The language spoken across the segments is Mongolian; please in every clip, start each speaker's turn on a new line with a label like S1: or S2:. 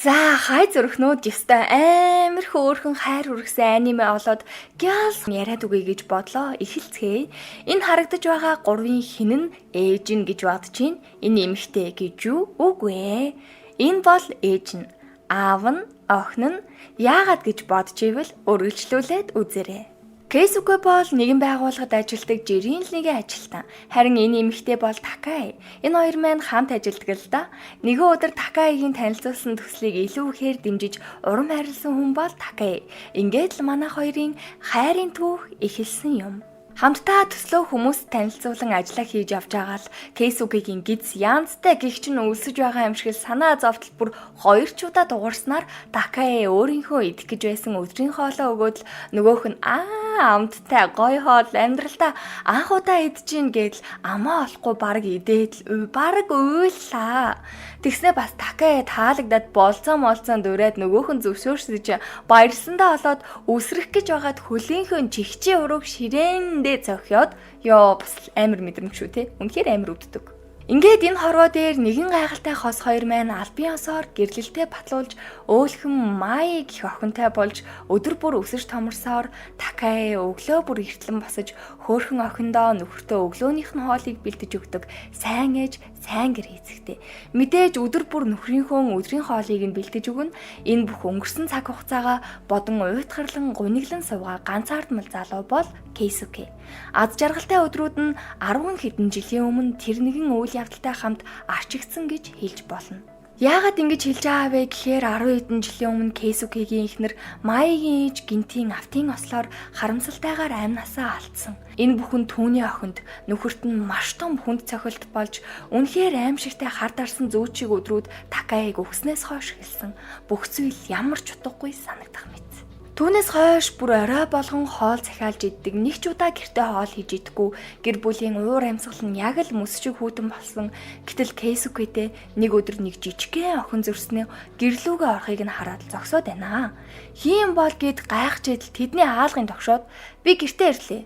S1: За хай зүрхнүүд ёстой амар хөөрхөн хайр хүргэсэн аниме олоод гялс яриад үгүй гэж бодлоо. Эхэлцгээе. Энэ харагдаж байгаа гурвын хэн нь ээж нь гэж бодож байна. Энэ эмэгтэй гэж юу? Үгүй ээ. Энэ бол ээж нь. Аав нь, охин нь яагаад гэж бодож ивэл үргэлжлүүлээд үзээрэй. Кейсүкэ бол нэгэн байгууллагад ажилладаг жирийн л нэгэн ажилтан. Харин энэ эмэгтэй бол Такай. Энэ хоёр маань хамт ажилладаг л да. Нэгэн өдөр Такайгийн танилцуулсан төслийг илүү ихээр дэмжиж урам хайрласан хүн бол Такай. Ингээд л манайх хоёрын хайрын түүх эхэлсэн юм. Хамтдаа төслөө хүмүүст танилцуулан ажиллаа хийж явж байгаа л Кейсүкэгийн гидс янзтай гихч нь өлсөж байгаа юм шиг санаа зовтол бүр 2 ч удаа дуурснаар Такай өөрийнхөө идэх гэж байсан өдрийн хоолоо өгөөд л нөгөөх нь амттай гоё хоол амьдралдаа анх удаа идэж гин гэдэл амаа олохгүй баг идээд л баг уйллаа. Тэгснэ бас Такай таалагдаад болцоо дураад нөгөөх нь зөвшөөрсөж баярлсандаа олоод үсрэх гэж байгаад хөлийнхөө чихчийн урууг ширээндээ зохиод бас амар мэдрэмж шүү те. Үнэхээр амар өвддөг. Ингээд энэ хорвоо дээр нэгэн гайхалтай хос хоёр маань албан ёсоор гэрлэлтэд батлуулж өөлхөн Май гэх охинтой болж өдөр бүр өсөж томорсоор Такай өглөө бүр эртлэн босож хөөхөн охиндоо нөхөртөө өглөөнийх нь хоолыг бэлдэж өгдөг сайн ээж сайн гэр эзэгтэй. Мэдээж өдөр бүр нөхрийнхөө өдрийн хоолыг нь бэлдэж өгнө. Энэ бүх өнгөрсөн цаг хугацаагаа бодон уйтгарлан гуниглан суугаа ганцаардмал залуу бол Кейсүкэ. Аз жаргалтай өдрүүд нь 10 хэдэн жилийн өмнө тэр нэгэн үйл явдалтай хамт арчигдсан гэж хэлж болно. Яагаад ингэж хэлж байгаа вэ гэхээр 10 хэдэн жилийн өмнө Кейсүкэгийн эхнэр Майгийн ээж гинтийн автын ослоор харамсалтайгаар амнасаа алдсан. Энэ бүхэн түүний охинд нөхөрт нь маш том хүнд цохилт болж үнэхээр аимшигтай хар дарсан зүүчиг өдрүүд Такайг өгснээс хойш хэлсэн. Бүх зүйл ямар ч утгагүй санагдах мэт. Түүнээс хойш бүр орой болгон хоол захиалж иддэг, нэг ч удаа гэртээ хоол хийж идэггүй, гэр бүлийн уур амьсгал нь яг л мэсчиг хүүтэн болсон. Гэтэл Кейсүкэтэй нэг өдөр нэг жижигхэн охин зөрснөө гэрлүүгээ орохыг нь хараад зогсоод байна. Хийм бол гэд гайхаж идэл тэдний хаалгын тогшоод би гэртээ ирлээ.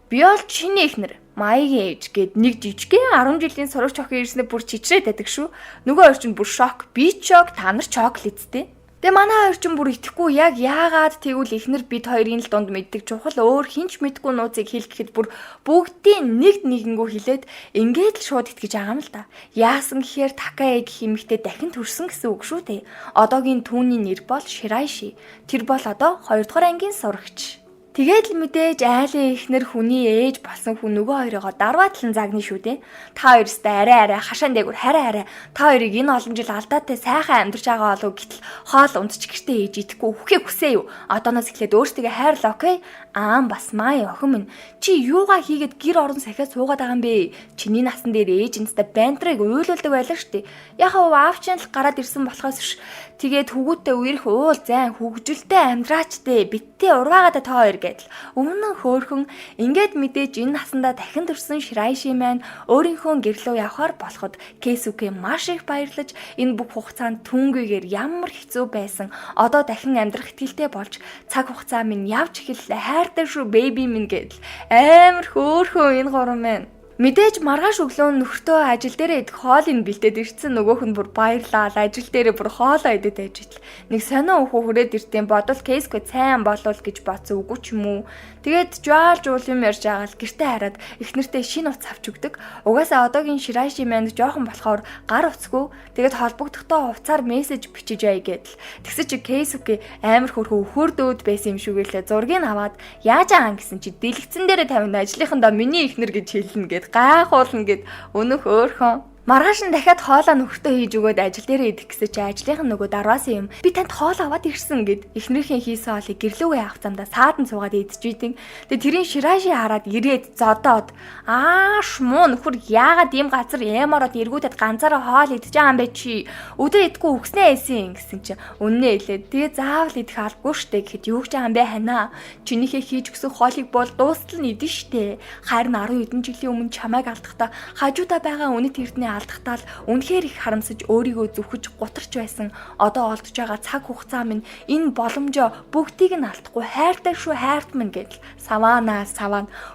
S1: Би бол чиний эхнэр Майгийн ээж гэд нэг жижигхэн 10 жилийн сурагч охин ирснээр бүр чичрээд байдаг шүү. Нөгөө хоёр ч бүр шок, би шок, та нар чоколаттэй. Тэгээ манай хоёр ч бүр итгэхгүй яг яагаад тэгвэл эхнэр бид хоёрын л дунд мэддэг чухал өөр хинч мэдгүй нууцыг хэл гэхэд бүр бүгдийн нэгэнгүү хэлээд ингээд л шууд итгэж байгаа юм л да. Яасан гэхээр Такай гэх эмэгтэй дахин төрсөн гэсэн үг шүү дээ. Одоогийн түүний нэр бол Ширайши. Тэр бол одоо 2 дугаар ангийн сурагч. Тэгээд л мэдээж айлын эхнэр хүний ээж болсон хүн нөгөө хоёроо дарваатлан загны шүү дээ. Та хоёрстай арай хашаан дээгүр харай. Та хоёрыг энэ олон жил алдаатай сайхан амьдарч байгаа болов гэтэл хоол ундч гэртээ ээж идэхгүй үхэх хүсээ юу? Одооноос эхлээд өөртөө хайрл окей? Бас Май охин минь чи юугаа хийгээд гэр орон сахиа суугаад байгаа юм бэ? Чиний насан дээр ээж энэстэй бантрыг уйлуулдаг байлаа шүү дээ. Яхаа аавчин л гараад ирсэн болохоос ш. Тэгээд хүүгүүтээ үерх уул зайн хөвгөлтэй амьдраач дээ. Битээ ургаагаад та хоёр гэдэл. Өмнө нь хөөхөн ингээд мэдээж энэ насандаа дахин төрсэн Ширайши маань өөрийнхөө гэрлөө явхаар болоход Кейсүкэ маш их баярлаж энэ бүх хугацаанд түнгүйгээр ямар хэцүү байсан. Одоо дахин амьдрах итгэлтэй болж цаг хугацаа минь явж эхэллээ. Хайртай шүү бэби минь гэдэл. Амар хөөхөн энэ гурван маань. Мэдээж маргааш өглөө нөхөртөө ажил дээрээ идэх хоолыг бэлдээд ирсэн нөгөөх нь бүр баярлал ажил дээрээ бүр хоолоо идээд байж итл. Нэг сонио өхөө хүрээд иртэн бодвол Кейсүкэ сайн болов гэж бодсон үгүй ч юм уу. Тэгээд жуул юм ярьж байгаа л гэртээ хараад эхнэртээ шинэ утас авч өгдөг. Угаасаа одоогийн Ширайши манд жоохон болохоор гар уцгүй. Тэгээд холбогдохдоо уцаар мессеж бичиж аяа гэдэл. Тэгсэн чи Кейсүкэ амар хөрхөө өхөөрдөөд байсан юм шүүгэлээ зургийг аваад яаж аан гэсэн чи дэлгэцэн дээрээ тавина ажлынхандаа миний эхнэр гэж хэлнэ гэд гайхуулна гэд өнөх өөрхөн маргааш нь дахиад хоолоо нөхөртөө хийж өгөөд ажил дээрээ идэх гэсэн чи ажлынх нь нөгөө дарваасан юм. Би танд хоол аваад ирсэн гэд эхнэрийн хийсэн хоолыг гэрлүүгээ авах замдаа саадан суугаад идэж идэв. Тэгээ тэрийн Ширайши хараад ирээд зодоод шмуу нөхөр яагаад ийм газар ямараад эргүүтэд ганцаараа хоол идэж байгаа юм бэ чи? Өдөр идэхгүй үгснээ эсэн гэсэн чи үннээ хэлээд тэгээ заавал идэх албагүй штэ гэхэд юу гэж байгаа юм бэ ханаа? Чинийхээ хийж өгсөн хоолыг бол дуустал нь идэн штэ. Харин 10 хэдэн жилийн өмнө чамайг алдахдаа хажуудаа байгаа үнэт эрдэнэ алдахтаа л үнэхээр их харамсаж өөрийгөө зүрхэж гутарч байсан одоо олдож байгаа цаг хугацаа минь энэ боломжоо бүгдийг нь алдахгүй хайртай шүү хайрт минь гэдэл саваана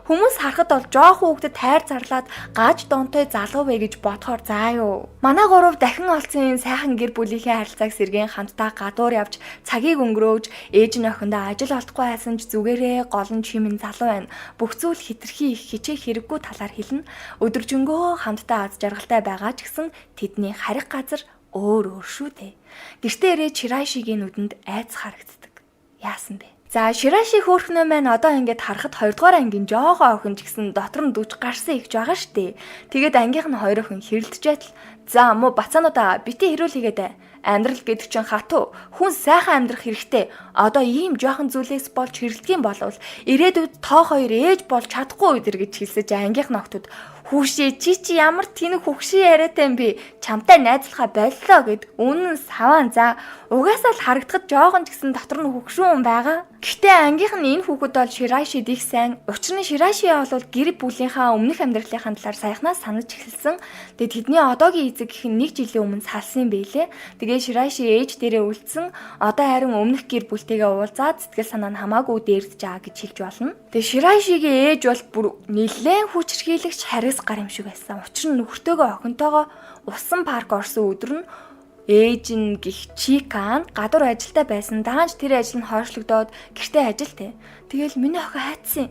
S1: хүмүүс харахад бол жоохон хүүхдэд хайр зарлаад гаж донтой залуу вэ гэж бодохоор заа юу. Манай гурав дахин олцсон энэ сайхан гэр бүлийнхээ харилцааг сэргээн хамтдаа гадуур явж цагийг өнгөрөөж ээж нь охиндоо ажил олдохгүй байсан ч зүгээрээ голн чимэн залуу байна. Бүх зүйл хитрхи их хичээх хэрэггүй талаар хэлнэ. Өдөржингөө хамтдаа аз жаргалтай байгаа ч гэсэн тэдний харих газар өөр шүү дээ. Гэртээ ирээд Ширайшигийн нүдэнд айц харагддаг. Яасан бэ? За Ширайши хөөрхнөө маань одоо ингээд харахад 2 дугаар ангийн жоохоо охин ч гэсэн дотор нь дүж гарсан ихж байгаа штэ. Тэгээд ангийнх нь 2 охин хэрэлдэжээд л за муу бацаануудаа битээ хэрүүлээгээд амьдрал гэдэг чинь хатуу хүн сайхан амьдрах хэрэгтэй. Одоо ийм жоохон зүйлээс болж хэрэлдэх юм болвол ирээдүйд тоо хоёр ээж болж чадахгүй үдэр гэж хэлсэж ангийнх ногтод хүүшээ чи ямар тэнэг хөгшин яриатай юм бэ? Чамтай найзлахаа боллоо гэд үнэн саваан за угаасаа л харагдахад жоохон ч гэсэн дотор нь хөгшин хүн байгаа. Гэхдээ ангийнх нь энэ хүүхэд бол Ширайшид их сайн. Учир нь Ширайши бол гэр бүлийнхаа өмнөх амьдралынхаа талаар саяхнаас санаж эхэлсэн. Тэгээд тэдний одоогийн эзэг гэх нь 1 жилийн өмнө салсан юм байлээ. Тэгээд Ширайши ээж дээрээ үлдсэн. Одоо харин өмнөх гэр бүлтэйгээ уулзаад сэтгэл санаа нь хамаагүй дээрдэж байгаа гэж хэлж болно. Тэгээд Ширайшигийн ээж бол бүр нэлээд хүч хэрхийлэгч харис гар юм шиг байсан. Учир нь нөхөртөөгөө охинтойгоо усан парк орсон өдөр нь ээж нь гих Чикан гадуур ажилдаа байсан. Даанч тэр ажил нь хойшлогдоод гэртээ ажилтэй. Тэгэл миний охин хайцсан.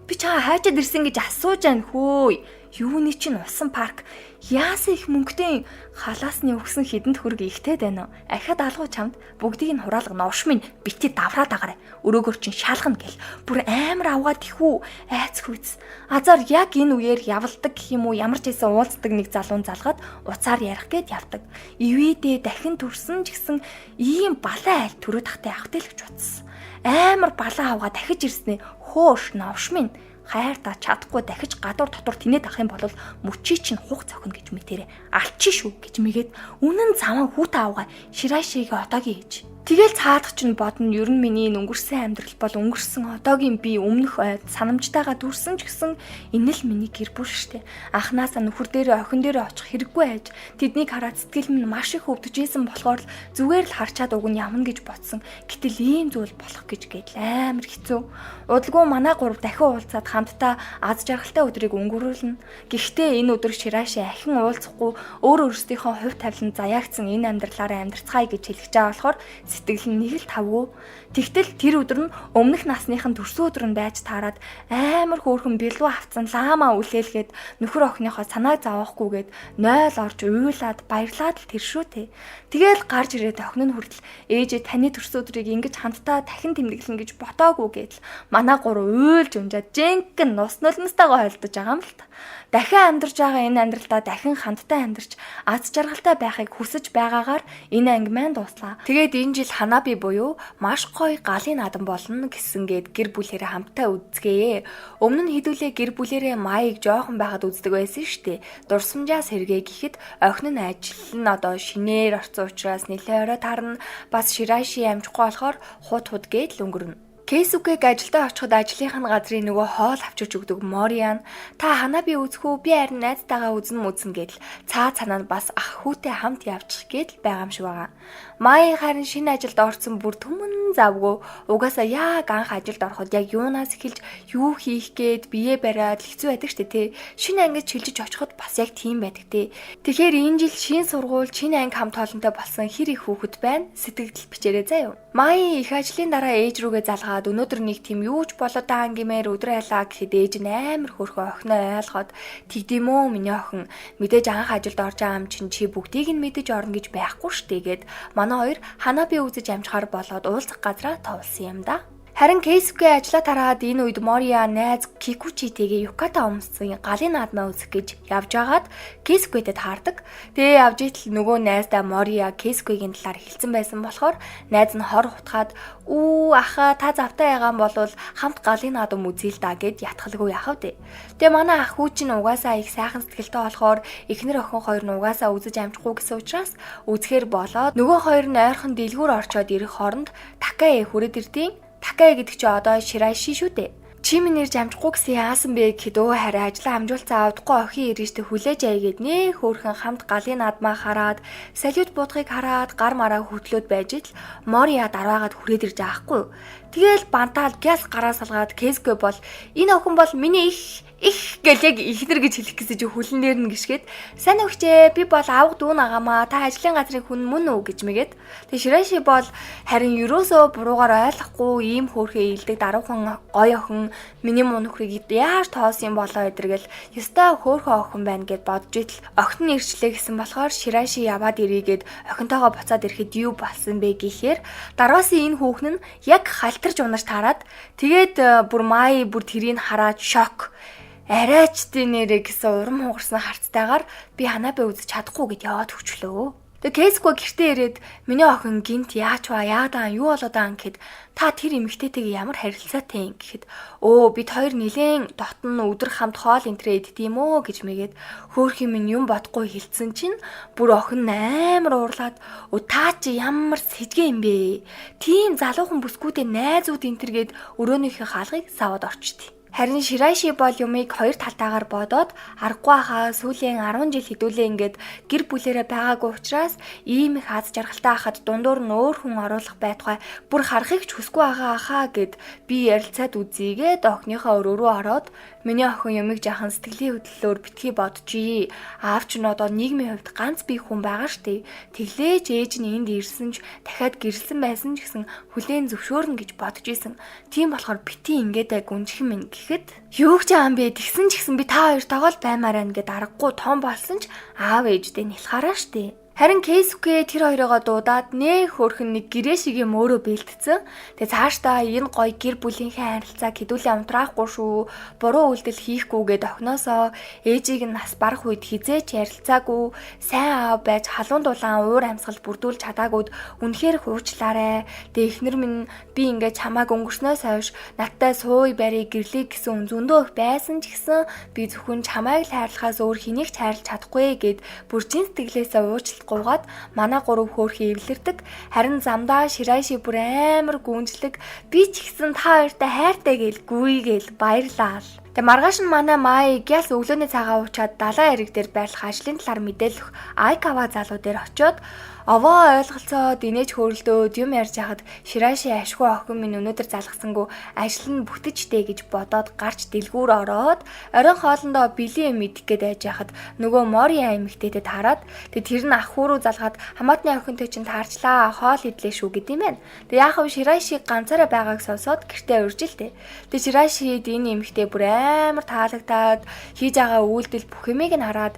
S1: Би чамаа хайчаад ирсэн гэж асууж байна хөөе. Юуны чинь усан парк яасан их мөнгөтэй халаасны өгсөн хідэнд хөрг ихтэй байна уу? Ахиад алгуу чамд бүгдийг нь хураалга новш минь бити давраад агараа. Өрөөгөр чинь шалгана гэл. Бүр амар авгаад ихүү айц хүйц. Азар яг энэ үеэр явалдаг гэх юм уу ямар ч хэсэн уулздаг нэг залуун залгаад уцаар ярих гээд явдаг. Ивэдээ дахин төрсөн ч гэсэн ийм балаа айл төрөө тахтай явахтай л гэж утсан. Амар балаа авгаа дахиж ирснээ хөөш новш минь хайртаа чадахгүй дахиж гадуур дотор тинээд авах юм бол мөчий чинь хух цохино гэж мэтэрэ алчи шүү гэж мэгээд үнэн цаван хүүтэ авгаа Ширайшигийн одоогийн ээж. Тэгэл цаадах чинь бодно ер нь миний өнгөрсөн амьдрал бол өнгөрсөн одоогийн би өмнөх ойд санамжтайгаа дүрсэн ч гэсэн энэ л миний гэр бүл штэ. Анхнаасаа нөхөр дээрээ охин дээрээ очих хэрэггүй айж тэднийг хараад сэтгэл минь маш их өвдөжсэн болохоор л зүгээр л харчаад уг нь явна гэж бодсон. Гэтэл ийм зүйл болох гэж гээл амар хэцүү. Удалгүй манай гурав дахин уулзаад хамтдаа аз жаргалтай өдрийг өнгөрүүлнэ. Гэхдээ энэ өдөр Ширайши ахин уулзахгүй өөрөөсдийнхөө хувь тавилан заяагцсан энэ амьдралаараа амьдрцгаая гэж хэлж байгаа болохоор сэтгэл нь нэг л тавгүй. Тэгтэл тэр өдөр нь өмнөх насныхан төрсөн өдөр нь байж таарад амар хөөрхөн бэлвүү авцсан лаама үлээлгээд нөхөр охиныхоо санааг зовоохгүйгээд 0 орж уйлаад баярлаад л тэр шүү те. Тэгэл гарч ирээд охин нь хүртэл ээжээ таны төрсөн өдрийг ингэж хамтдаа дахин тэмдэглэн гэж ботоогүй гэдэл манай гурав уйлж унжаад жинхэнэ нус нулимстайгаа хойлдож байгаа юм л та. Дахин амьдарч байгаа энэ амьдралдаа дахин хамтдаа амьдарч аз жаргалтай байхыг хүсэж байгаагаар энэ анги маань дуслаа. Тэгээд энэ жил Ханаби буюу маш гоё галын наадам болно гэсэнгээд гэр бүлээрээ хамтдаа үзцгээе. Өмнө нь хэдүүлээ гэр бүлээрээ Майыг жоохон байхад үздэг байсан штэ. Дурсамжаа сэргээ гэхэд охин нь ажил нь одоо шинээр орсон учраас нэлээ орой таарна. Бас Ширайши амжихгүй болохоор худ гээд л өнгөрнө. Кейсүкэг ажилдаа очиход ажлынхаа газрын нөгөө хоол авчирч өгдөг Мориан та Ханаби үзэх үү би харин найзтайгаа үзнэ гэдэл цаа цанаа нь бас ах хүүтэй хамт явчих гэдэл байгаа юм шиг байгаа. Май харин шинэ ажилд орсон бүр түмэн завгүй угаасаа яг анх ажилд ороход яг юунаас эхэлж юу хийх гээд бие бариад хэцүү байдаг штэ тий. Шинэ ангид шилжиж очиход бас яг тийм байдаг тий. Тэгэхээр энэ жил шинэ сургууль шинэ анги хамт олонтой болсон хэр их хүүхэд байна сэтгэл бичээрэй заа юу. Май их ажлын дараа ээж рүүгээ залгаад өнөөдөр нэг тийм юу ч болоо даа гэмээр өдрөө ялаа гэхэд ээж нь амар хөөрхөн охиноо ойлгоод тэгдэм үү миний охин мэдээж анх ажилд орж байгаа юм чинь чи бүгдийг нь мэдэж орно гэж байхгүй штэ гэд манай хоёр Ханаби үзэж амжихаар болоод уулзах газраа товлсон юм да. Харин Кейсүкэ ажлаа тараад энэ үед Мориа найз Кикучитэйгээ Юката өмссөн галын наадмаа үзэх гэж явж агаад Кейсүкэтэд таардаг. Тэгээ явж итэл нөгөө найздаа Мориа Кейсүкэгийн талаар хэлсэн байсан болохоор найз нь хор хутгаад "Үу аха та завтай байгаа юм бол хамт галын наадам үзье л да" гэд ятгалгүй яхав дээ. Тэгээ манай ах хүү чинь угаасаа их сайхан сэтгэлтэй болохоор эхнэр охин хоёр нь угаасаа үзэж амжихгүй гэсэн учраас үзэхэр болоод нөгөө хоёр нь ойрхон дэлгүүр орчоод ирэх хооронд Такае хүрээд ирдیں۔ Такае гэдэг чи одоо Ширайши шүү дээ. Чи минь ирж амжихгүй гэсэн яасан бэ гэхэд өө хараа ажлаа амжуулцаа авдахгүй охин иржтэй хүлээж аягээд нээ хөөрхөн хамт галын наадмаа хараад салют буудахыг хараад гар мараа хөтлөөд байж л Мориа дараагаад хүрээд ирж аахгүй. Тэгэл бантаал гяс гараа салгаад Кэсгүй бол энэ охин бол миний их гэл яг ихнэр гэж хэлэх гэсэн чи хүлэн дээр нь гიშгээд сайн өгчээ би бол авах дүү нагаамаа та ажлын газрын хүн мөн үү гэж мэгээд тэг Шираши бол харин юусоо буруугаар ойлгохгүй ийм хөөрхөө илдэг даруухан гоё охин миний муу нөхрийг яаж тоосон болоо өдргэл ёстой хөөрхөө охин байна гэд бодж итэл охин нь ирчлээ гэсэн болохоор Шираши яваад ирээгээд охинтойгоо буцаад ирэхэд юу болсон бэ гэхээр дараасын энэ хүүхэн нь яг халтарч унаж таарад тэгээд бүр Май бүр тэрийг хараад шок арайч динэрэ гэсэн урам хугарсан харцтайгаар би ханабэ үзэж чадахгүй гэд яваад өгчлөө. Тэгээ Кэсгүй гэртээ ирээд миний охин гинт яач ба яадаа юу болоод аа гэхэд та тэр эмэгтэйтэйгээ ямар харилцаатай юм гэхэд өө бид хоёр нилээн дотн өдөр хамт хоол энтрээ идтiim үү гэж мэгээд хөөрхөн минь юм бодохгүй хэлсэн чинь бүр охин амар уурлаад та чи ямар сэжгэ юм бэ? Тийм залуухан бүсгүүдээ найзууд энтергээд өрөөнийхөө хаалгыг саваад орчдээ. Харин Шираши бол юмыг хоёр талтаагаар бодоод аргагүй хаа сүүлийн 10 жил хэдүүлээ ингээд гэр бүлээрээ байгаагүй учраас ийм их аз жаргалтай хахад дундуур нь өөр хүн оруулах байтугай бүр харахыг ч хүсгүй байгаа хаа гэд би ярилцаад үзьгээд охиныхоо өрөө рүү ороод миний охин юмыг жахан сэтгэлийн хөдлөлөөр битгий бодчихъя. Аавч нь одоо нийгмийн хувьд ганц бие хүн байгаа штэ. Тэглээж ээж нь энд ирсэн ч дахиад гэрэлсэн байсан ч гэсэн хүлээн зөвшөөрнө гэж бодож исэн. Тийм болохоор бити ингээд гүнжих минь гэхэд юу ч аам бэ тэгсэн ч гэсэн би та хоёр тоглол баймаар байна гэд аргагүй том болсон ч аав ээждээ нэлхараа штэ. Харин Кэсүкэ тэр хоёроо дуудаад нээ хөөрхөн нэг гэрээ шиг юм өөрөө бэлтцэн. Тэгээ цаашдаа энэ гоё гэр бүлийнхээ харилцааг хэдүүлээ унтраахгүй шүү. Буруу үйлдэл хийхгүйгээд охиноосоо ээжийг нь нас барах үед хизээч ярилцаагүй. Сайн аав байж халуун дулаан уур амьсгал бүрдүүлж чадаагүйд үнэхээр хуурчлаарэ. Тэгээ эхнэр минь би ингээд чамааг өнгөрснөөс хойш надтай сууй барыг гэрлээ гэсэн зөндөө их байсан ч гэсэн би зөвхөн чамайг л хайрлахаас өөр хэнийг ч хайрлах чадахгүй гэд бүр чин сэтгэлээсээ уучлалт гуйгаад манай гурав хөөрхий эвлэрдэг. Харин замдаа Шираши бүр амар гүнжлэг би ч ихсэн та хоёртай хайртай гэл гүйгээл баярлаа. Тэгээ маргааш нь манай Май гяс өглөөний цагаа уучаад далайн эрэг дээр байрлах ажлын талаар мэдээлэх Айкава залуу дээр очиод овоо ойлголцоод инээж хөөрөлдөөд юм ярьж хахад Шираши ашгүй охин минь өнөөдөр залгасангүй ажил нь бүтэж дээ гэж бодоод гарч дэлгүүр ороод оройн хоолндоо бэлэн мэдэх гээд байж хахад нөгөө Мориа эмэгтэйтэд хараад тэр нь ах хүү рүү залгаад хамаатны охинтой чинь таарчлаа хоол идлээ шүү гэдэм байх. Тэгээ яахав Шираши ганцаараа байгааг сонсоод гэртээ уржилтэй. Тэгээ Ширашид энэ эмэгтэй бүр амар таалагдаад хийж байгаа үйлдэл бүх юмыг нь хараад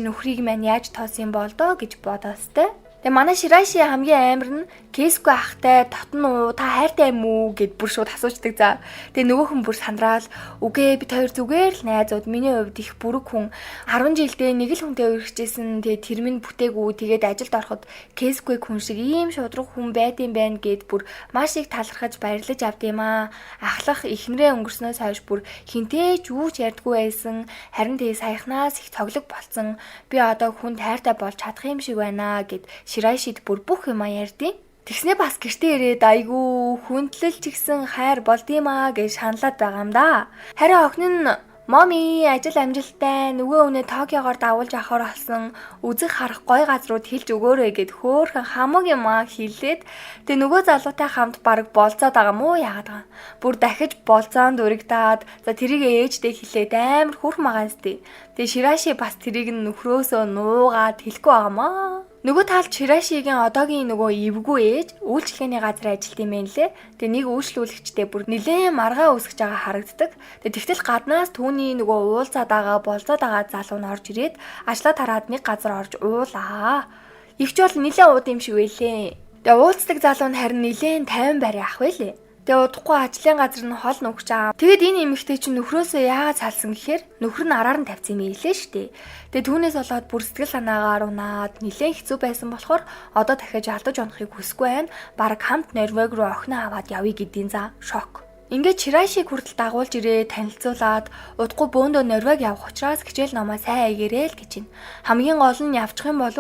S1: нөхрийг маань яаж тоосон бол доо гэж бодоостой. Тэгээ манай Шираши хамгийн амар нь Кэсгүй ахтай дотн уу та хайртай юм уу гэд бүр шууд асуучдаг за. Тэгээ нөгөөхөн бүр сандраал үгүй бид хоёр зүгээр л найзууд миний хувьд их бүрэг хүн 10 жилдээ нэг л хүнтэй үргэлжжсэн. Тэгээ тэр минь бүтээгүй тэгээд ажилд ороход Кэсгүй хүн шиг ийм шудраг хүн байдсан байна гэд бүр маш их талархаж баярлаж авдъя. Ахлах ихнэрээ өнгөрснөөс хойш бүр хинтээ ч юу ч ярьдгүй байсан. Харин тэгээ саяхнаас их цоглог болсон. Би одоо хүнд хайртай болж чадах юм шиг байна гэд Ширашид бүр бүх юм ярьдیں۔ Тэгснээ бас гэртээ ирээд айгүй хүндлэл ч гэсэн хайр болдгиймаа гэж шаналаад байгаа юм да. Харин охин нь Моми ажил амжилттай нөгөө үнэ Токиогоор давуулж авахар болсон үзэг харах гой газрууд хэлж өгөөрэй гэд хөөхөн хамаг юм хэлээд тэгээ нөгөө залуутай хамт баг болцоод байгаа мó яагаад байгаа. Бүр дахиж болцоонд урагдаад за тэрийг ээждээ хэлээд амар хүрх магаан сте. Тэгээ Шираши бас тэрийг нөхрөөсөө нуугаад хэлэхгүй байгаамаа. Нөгөө талд Ширашигийн одоогийн нөгөө эвгүй ээж үйлчлэгээний газар ажилт юм байна лээ. Тэгээ нэг үйлчлүүлэгчтэй бүр нэлээд маргаа үсгэж байгаа харагддаг. Тэгээ тэгтэл гаднаас түүний нөгөө уулзаад байгаа болцоод байгаа залуу нь орж ирээд ажлаа тараад нэг газар орж уулаа. Игч бол нэлээд ууд юм шиг байлээ. Тэгээ уулздаг залуу нь харин нэлээд 50 барь ах байлээ. Тэгээ удахгүй ажлын газар нь хол нүгч аа. Тэгэд энэ эмэгтэй чинь нөхрөөсөө яагаад салсан гэхээр нөхөр нь араар нь тавьсан юм хэлээ штэ. Тэгээ түүнээс болоод бүр сэтгэл санаагаар унаад нэлээд хэцүү байсан болохоор одоо дахиад алдаж унахыг хүсэхгүй байна. Бараг хамт Норвег руу охиноо аваад явъя гэдгийн за шок. Ингээд Ширашиг хүртэл дагуулж ирээ танилцуулаад удахгүй бөөндөө Норвег явах учраас хичээл номоо сайн аягаарэй л гэж байна. Хамгийн гол нь явчих юм бол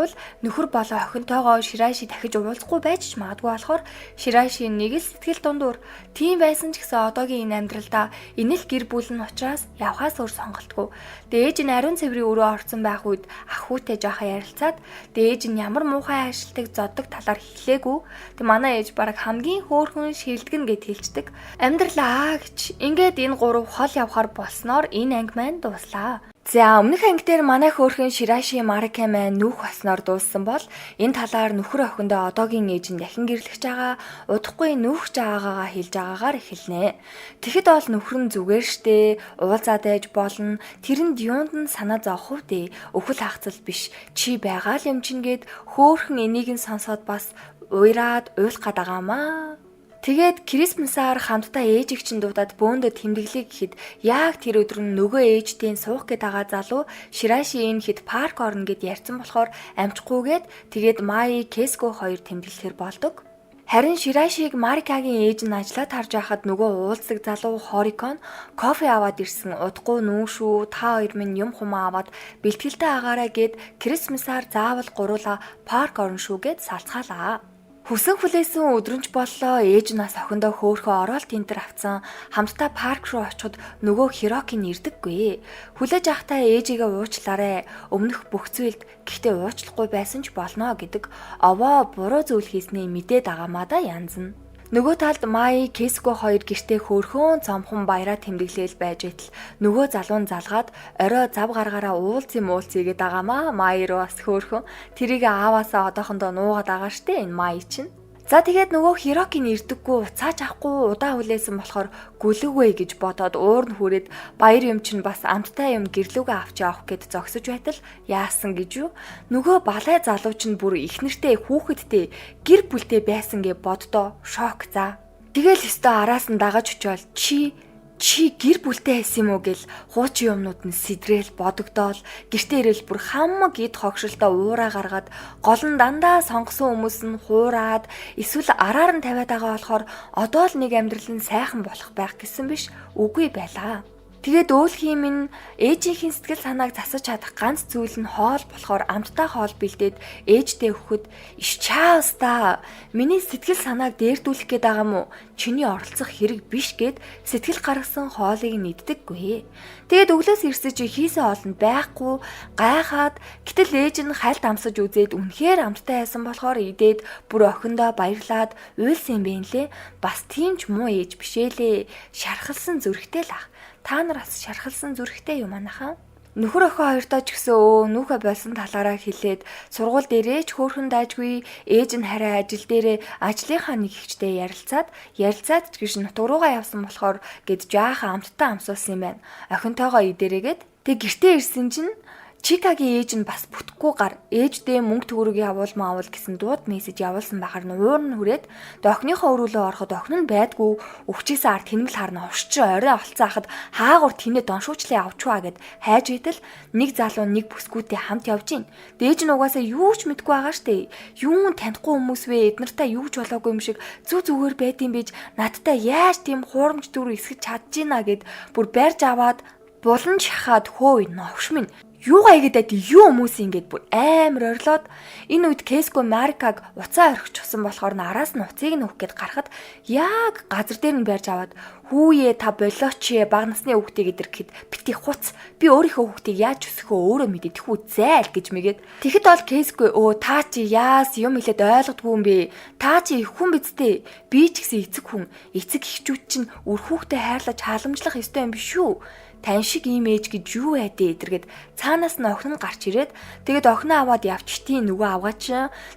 S1: нөхөр болоо охинтойгоо Шираши дахиж уулзахгүй байж ч магадгүй болохоор Шираши нэг л сэтгэл дундуур тийм байсан ч гэсэн одоогийн энэ амьдралдаа энэ л гэр бүл нь учраас явхаас өөр сонголтгүй. Дээж нь ариун цэврийн өрөө орсон байх үед ах хүүтэй жоохон ярилцаад дээж нь ямар муухай ажилтдаг зоддог талаар хэлээгүй. Тэг манай ээж бараг хамгийн хөөрхөн шилдэгнэ гэд хэлцдэг. Амьдралаа гэж ингээд энэ гурав хол явахаар болсноор энэ анги маань дуслаа. За өмнөх анги дээр манай хөөрхөн Шираши Марике маань нүүх болсноор дууссан бол энэ талаар нөхөр охиндоо одоогийн ээж нь дахин гэрлэж байгаа удахгүй нүүхж байгаагаа хэлж байгаагаар эхэлнэ. Тэгэхэд бол нөхөр нь зүгээр штэ уулзаад байж болно. Тэрэнд юунд нь санаа зовх вэ? Өхөл хахцал биш. Чи байгаа л юм чингээд хөөрхөн энийг нь сонсоод бас уйраад уйлах гээд байгаамаа. Тэгээд Крисмсаар хамтдаа ээжийг чинь дуудаад бөөндө тэмдэглэе гэхэд яг тэр өдөр нь нөгөө ээжтэй суух гээд байгаа залуу Шираши энэ хэд парк орно гэд ярьсан болохоор амжихгүйгээд тэгээд Май Кеско хоёр тэмдэглэхэр болдог. Харин Ширашиг Марикагийн ээж нь ажиллаад харж байхад нөгөө уулздаг залуу Хорикон кофе аваад ирсэн удахгүй нүүшүү та хоёр минь юм хумаа аваад бэлтгэлтэй агаараа гэд Крисмсаар заавал гуруула парк орно шүү гэд салцгаалаа. Хүсэн хүлээсэн өдрөнч боллоо ээж нас охиндоо хөөхөө ороод тентэр авцсан хамтдаа парк руу очиход нөгөө Хироки нэрдэггүй. Хүлээж авахтаа ээжигээ уучлаарэ. Өмнөх бүх зүйлд гэхдээ уучлахгүй байсан ч болно гэдэг овоо буруу зүйл хийсний мэдээд байгаамаа да янз нь. Нөгөө талд Май Кеско хоёр гэртээ хөөрхөн цомхон баяраа тэмдэглээл байж байтал нөгөө залуун залгаад орой зав гаргаараа уулзъя гэдэг байгаамаа Май руу бас хөөрхөн тэрийг ааваасаа одоохондоо нуугаад байгаа штэ энэ Май чинь. За тэгээд нөгөө Хироки нэрдэггүй уцаач авахгүй удаа хүлээсэн болохоор гүлэгвэ гэж бодоод уур нь хүрээд баяр юм чинь бас амттай юм гэрлүүгээ авч явах гэд зогсож байтал яасан гэж юу? Нөгөө балай залуу чинь бүр их нэртэй хүүхэдтэй гэр бүлтэй байсан гэ боддоо шок за. Тэгэл өстө араас нь дагаж очиод чи гэр бүлтэй байсан юм уу гэл хуучин юмнууд нь сэдрээл бодогдоол гэртээ ирэл бүр хамаг ид хогшилтоо уураа гаргаад гол нь дандаа сонгосон хүмүүс нь хуураад эсвэл араар нь тавиад байгаа болохоор одоо л нэг амьдрал нь сайхан болох байх гэсэн биш үгүй байлаа. Тэгээд өөлхийн минь ээжийнхээ сэтгэл санааг засаж чадах ганц зүйл нь хоол болохоор амттай хоол бэлдээд ээжтэй өгөхөд иш чааста миний сэтгэл санааг дээрдүүлэх гээд байгаа мó чиний оролцох хэрэг биш гэд сэтгэл гаргасан хоолыг нэгддэггүй. Тэгээд өглөөс ирсэж хийсэн хоол нь байхгүй гайхаад гэтэл ээж нь хальт амсаж үзээд үнэхээр амттай байсан болохоор идээд бүр охиндоо баярлаад уйлсан юм бэ лээ. Бас тийм ч муу ээж бишээлээ. Шархалсан зүрхтэй л ах. Та нар бас шархалсан зүрхтэй юм анаха. Нөхөр охин хоёртоо ч гэсэн нүүхэ болсон талаараа хэлээд сургууль дээрээ ч хөөрхөн дайжгүй ээж нь хараа ажил дээрээ ажлынхаа нэг ихчтэй ярилцаад ч гэж нутг руугаа явсан болохоор гэд жаахан амттай амсуулсан юм байна. Охинтойгоо идэрээгээд тэг гэртээ ирсэн чинь Чикагийн ээж нь бас бүтэхгүй гар ээждээ мөнгө төгрөг явуул гэсэн дууд мессеж явуулсан байхаар нь уур нь хүрээд охиныхоо өрөөлөө ороход охин нь байдгүй өвчээсээ ард тэнмэл харна овшч орой олцсон хахад хаагур тэнэ доншуучлаа авчваа гэд хайж байтал нэг залуу нэг бүсгүүтэй хамт явж гин. Дээж нь угаасаа юу ч мэдгүй байгаа штэ. Юун танихгүй хүмүүс вэ? Эднэртэй юу ч болоогүй юм шиг зүгээр байдсан бийж надтай яаж тийм хуурамч дүр эсгэж чадчихна гэд бүр барьж аваад булан шахаад хөөе новш минь юу гайгээд юу хүмүүс ингэж бүр амар орлоод энэ үед Кеско Марикаг уцаа орхичихсан болохоор араас нь уцыг нь өөх гээд гарахад яг газар дээр нь барьж аваад хүүе та болооч баг насны хүүхдээ гэдэр гэхэд бити хуц би өөрийнхөө хүүхдийг яаж өсөхөө өөрөө мэдээ тэхүү зайл гэж мэгээд тэгэхэд бол Кеско та чи яас юм хэлээд ойлгодгүй юм бэ та чи их хүн бидтэй би ч гэсэн эцэг хүн эцэг эхчүүд чинь үр хүүхдээ хайрлаж халамжлах ёстой юм биш үү тань шиг имиж гэж юу байдэ эдэргээд цаанаас нь охин нь гарч ирээд тэгээд охиноо аваад явчихтiin нөгөө авгаач.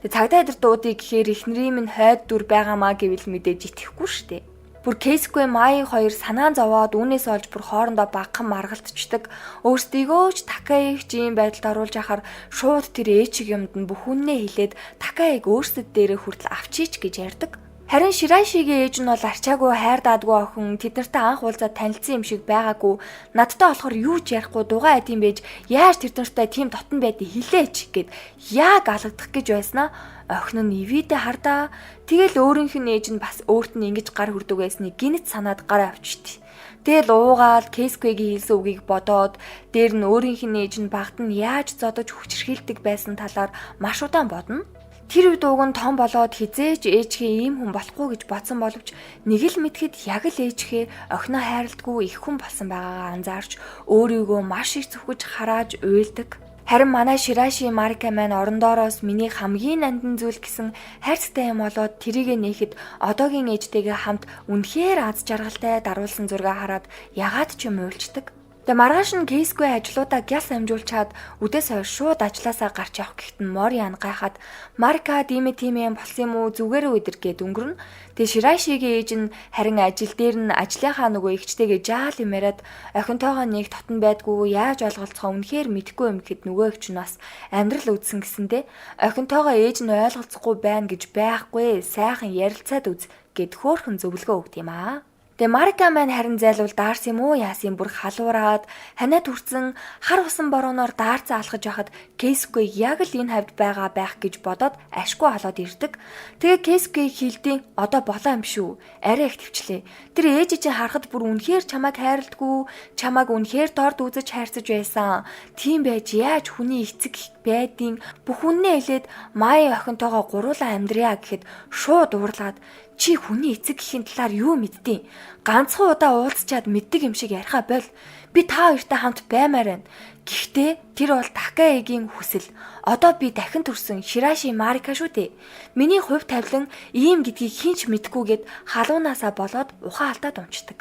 S1: Тэгээд цагдаа эдэр дуудыг гэхээр эхнэрийн минь хойд дүр байгаамаа гэвэл мэдээж итгэхгүй штэ. Бүр Кеско Май хоёр санаан зовоод үүнээс олж бүр хоорондоо багхан маргалтчдаг. Өөрсдийгөө ч Такаиг ийм байдалд оруулж яхаар шууд тэр ээжиг юмд нь бүхүнээ хилээд Такаиг өөрсдөд дээрээ хүртэл авчийч гэж ярьдаг. Харин Ширайшигийн ээж нь бол арчаагүй хайр даадгүй охин тэднэртэй анх уулзаад танилцсан юм шиг байгаагүй. Надтай болохоор юу ч ярихгүй дугаа айдсан байж яаж тэднэртэй тийм дотн байдгийг хэлээч гэд яг алгадах гэж байснаа охин нь ивэдэ хардаа. Тэгэл өөрийнх нь ээж нь бас өөрт нь ингэж гар хүрдэг байсныг гинэт санаад гараа авчихдээ. Тэгэл уугаал Кейсквегийн хэлсэн үгийг бодоод дээр нь өөрийнх нь ээж нь багт нь яаж зодож хүчрхийлдэг байсан талаар маш удаан бодно. Тэр үед ууг нь том болоод хизээж ээжгээ ийм хүн болохгүй гэж бодсон боловч нэг л мэдхэд яг л ээжгээ охиноо хайрладгүй их хүн болсон байгаагаа анзаарч өөрийгөө маш их зүхэж харааж уйлдаг. Харин манай Ширайши Марика маань орондоороос миний хамгийн нандин зүйл гэсэн хайрцагтай юм болоод тэрийг нээхэд одоогийн ээжтэйгээ хамт үнэхээр аз жаргалтай даруулсан зургаа хараад ягаад ч юм уйлчдаг. Тэгээ маргааш нь Кейскве ажлуудаа гяс амжуулчаад үдээс хойш шууд ажилласаа гарч явах гэхэд нь Мориан гайхаад Марика тийм юм болсон юм уу зүгээр өдөр гээд өнгөрнө. Тэгээ Ширайшигийн ээж нь харин ажил дээр нь ажлынхаа нөгөө эгчтэйгээ жаал юм яриад охинтойгоо нэг тотон байдгүй яаж ойлголцохоо үнэхээр мэдэхгүй юм гэхэд нөгөө эгч нь бас амьдрал үдсэн гэсэндэ охинтойгоо ээж нь ойлголцохгүй байна гэж байхгүй сайхан ярилцаад үз гэд хөөхөн зөвлөгөө өгд юм аа. Тэгээ Марика маань харин зайлуул даарс юм уу яасын бүр халуураад ханаа түрсэн хар усан бороо даарцаа алхаж байхад Кейскве яг л энэ хавьд байгаа байх гэж бодоод ашгүй халоод ирдэг. Тэгээ Кейскве хэлдэг одоо болоо юм шүү. Арай их төвчлээ. Тэр ээж чинь харахад бүр үнэхээр чамайг хайрладгүй, чамайг үнэхээр дорд үзэж хайрцаж байсан. Тийм байж яаж хүний эцэг байдیں۔ Бүх үннээ хэлээд Май охинтойгоо гуруулаа амьдрья гэхэд шууд уурлаад чи хүний эцэг гэхийн талаар юу мэдтiin? Ганцхан удаа уулзчаад мэддэг юм шиг яриха бол би та хоёртай хамт баймаар байна. Гэхдээ тэр бол Такаэгийн хүсэл. Одоо би дахин төрсөн Ширайши Марика шүү дээ. Миний хувь тавилан ийм гэдгийг хинч мэдгүйгээд халуунаасаа болоод ухаан алдаад унцдаг.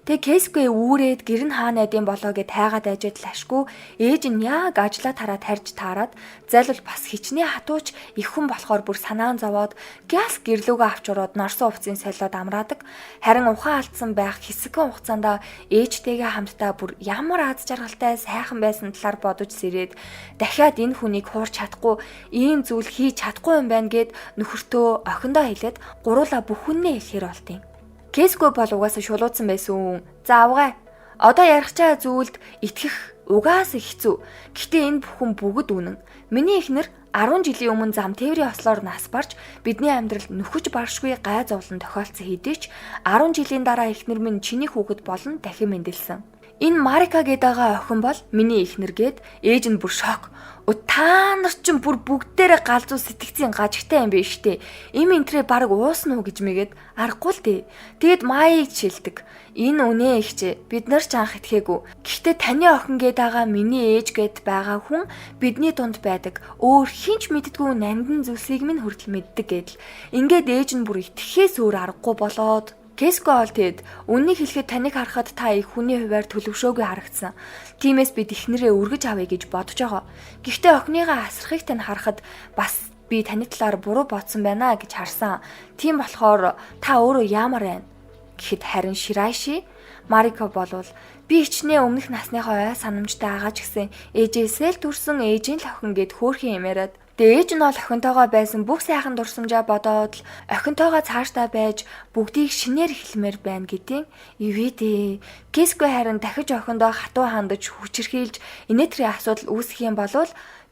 S1: Тэгээ Кейскве үүрээд гэр нь хаана байдсан болоо гэд хайгаад ажид лашгүй ээж нь яг ажлаа тараад харж таарад зайлвал бас хичнээн хатууч их хүн болохоор бүр санаан зовоод гяс гэрлүүгээ авч ороод норсон хувцсын солиод амраадаг. Харин ухаан алдсан байх хэсэгэн хугацаанд ээжтэйгээ хамтдаа бүр ямар аз жаргалтай сайхан байсан талаар бодож сэрээд дахиад энэ хүнийг хуурч чадахгүй ийм зүйл хийж чадахгүй юм байна гэд нөхөртөө охиндоо хэлээд гуруула бүх хүннээ хэлэхэр болтیں۔ Кейскве бол угаасаа шулуудсан байсан. За авгаа. Одоо ярих чаа зүйлд итгэх угаасаа хэцүү. Гэхдээ энэ бүхэн бүгд үнэн. Миний эхнэр 10 жилийн өмнө зам тээврийн ослоор нас барж бидний амьдралд нөхөж баршгүй гай зовлон тохиолдсон хэдий ч 10 жилийн дараа эхнэр минь чиний хүүхэд болон дахин мэндэлсэн. Энэ Марика гэдэг охин бол миний эхнэр гээд ээж нь бүр шок. Та нар ч бүр бүгдээрээ галзуу сэтгцийн гажигтай юм биш үү? Им энтрээ баг уусна уу гэж мэгээд аргагүй л дээ. Тэгэд Майыг шилдэг. Энэ үнэ ихчээ. Бид нар ч анх итгээгүй. Гэхдээ таны охин гэдэг миний ээж гэд байгаа хүн бидний дунд байдаг. Өөр хинч мэддэггүй нандин зүйлсийг минь хүртэл мэддэг гэдэл. Ингээд ээж нь бүр итгэхээс өөр аргагүй болоод Кейскве ол тэгэд үннийг хэлэхэд таныг харахад та их хүний хуваар төлөвшөөгүй харагдсан. Тиймээс бид эхнэрээ үргэж авъя гэж бодож байгаа. Гэхдээ охиныгаа асрахыг тань харахад бас би таны талаар буруу бодсон байна гэж харсан. Тийм болохоор та өөрөө яамаар байна? Гэхэд харин Ширайши Марика болвол би хичнээн өмнөх насныхаа ой санамжтай агач гисэн ээжээсээ л төрсөн ээжийн л охин гэд хөөрхөн юмараад ээж нь бол охинтойгоо байсан бүх сайхан дурсамжаа бодоод л охинтойгоо цаашдаа байж бүгдийг шинээр эхлэмээр байна гэдیں۔ Ивэдээ. Кейскве харин дахиж охиндоо хатуу хандаж хүчрхийлж инээтрийн асуудал үүсэх юм бол